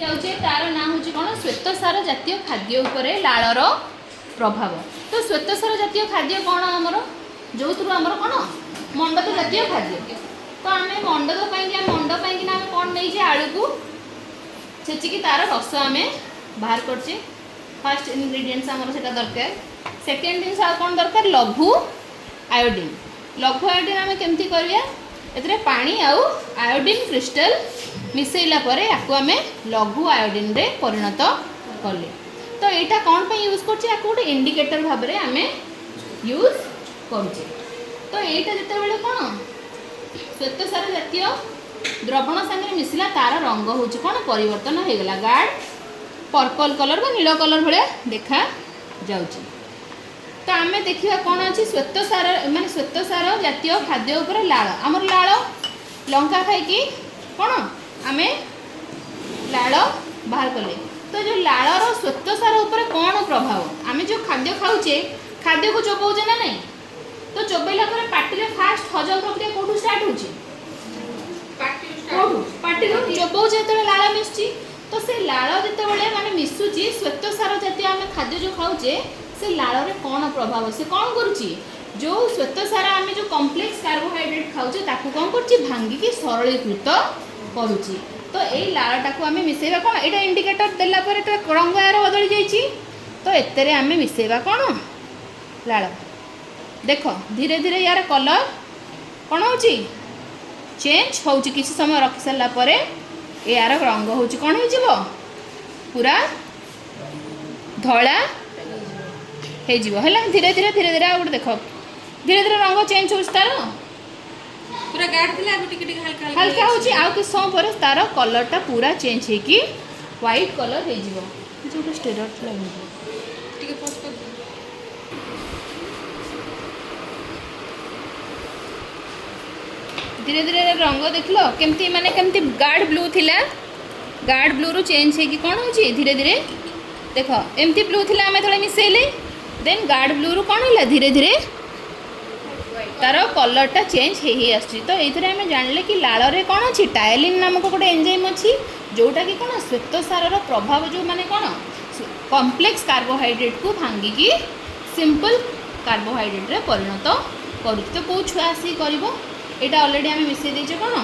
जाऊे तार ना हूँ कौन श्वेतसार जातीय खाद्य उपरे लालर प्रभाव। तो श्वेतसार जातीय खाद्य कौन आमर जो आमर कौन मंडद जातीय खाद्य। तो आम मंडद मंड पाई कौन नहीं आलू को छेचिकी तार रस आम बाहर करचे। फास्ट इनग्रेडिएंट्स आमर से दरकार। सेकेंड जिन कौन दरकार लघु आयोडीन। लघु आयोडीन आम केमती करवा ए पानी आयोडीन क्रिस्टल मिसैला परे याकू आम लघु आयोडीन रे परिणत कले। तो यहाँ कौन पे यूज करछे गोटे इंडिकेटर भाव में आम यूज करुचे। तो यहाँ जिते बड़े कौन श्वेतसार जातीय द्रवण सांगे मिसला तार रंग हूँ कौन परिवर्तन हो गला गाढ़ पर्पल कलर बा नील कलर भाया देखा जाउची। तो आम देखा कौन अच्छी श्वेतसार माने श्वेतसार जातीय खाद्य उपर लाल आमर लाल लंका खाई कौन आम लाल बाहर कले। तो जो लालर श्वेतसार उपर कौन प्रभाव आम जो खाद्य खाऊचे खाद्य को चोबाऊे ना नहीं। तो चोबैला पार्टी फास्ट हजम प्रक्रिया कौटू स्टार्ट होची पार्टी चोबाऊे जो लाल मिसुची। तो से लाल जिते माने मिसुची श्वेतसार जातीय आम खाद्य जो खाऊचे से लाल रे कौन प्रभाव से कौन करुची जो श्वेतसार आम जो कॉम्प्लेक्स कार्बोहाइड्रेट खाऊचे ताकू कौन करुची भांगिकी सरलीकृत करुची। तो यही लालटा को आम मिसेबा कौन यहाँ इंडिकेटर देला पर रंग यार बदली जाइए। तो एते आम मिसेबा कौन लाल देख धीरे धीरे यार कलर कौन हो चेंज हो किसी समय रखी सारा पर यार रंग हूँ कौन हो पूरा धला है धीरे धीरे धीरे धीरे आ देख धीरे धीरे रंग चेंज हो तार पूरा गाढ़ थिला अब टिके टिके हल्का हल्का होची आ कि समय पर तार कलरटा पूरा चेंज है कि व्हाइट कलर हो जिवो जो स्टेरॉइड थिला टिके पोस्ट कर धीरे धीरे रंग देखलो केमती माने केमती गाढ़ ब्लू थिला गाढ़ ब्लू रु चेंज है कि कौन होची धीरे धीरे देख एमती ब्लू थिला आमे थोड़े मिसेले देन गाढ़ ब्लू रु कौन होला धीरे धीरे तार कलरटा चेंज हो आसुची। तो ये आम जानिले कि लाल रे कौन अच्छी टायलिन नामक गोटे एंजाइम अच्छी जोटा कि कौन श्वेतसार प्रभाव जो माने कौन कॉम्प्लेक्स कार्बोहाइड्रेट को भांगिकी सिंपल कार्बोहाइड्रेट रे परिणत करुची। तो कौ छुआ आसी करिवो एटा ऑलरेडी आम मिसई देचे कौन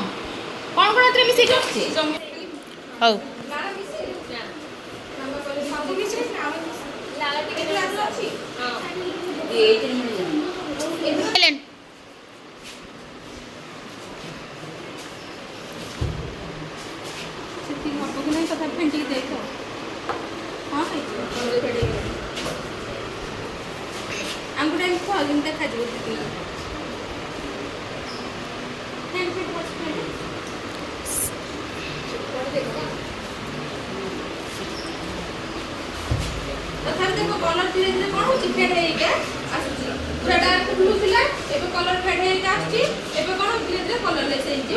कौन कौन एतरे मिसई करछे हौ देखा तथापि देखो कलर धीरे धीरे कौन होची फेड हेइका आसुची पूरा डार्क ब्लू थिला एबे कलर फेड हेइका आसुची एबे कौन धीरे धीरे कलर ले चेंज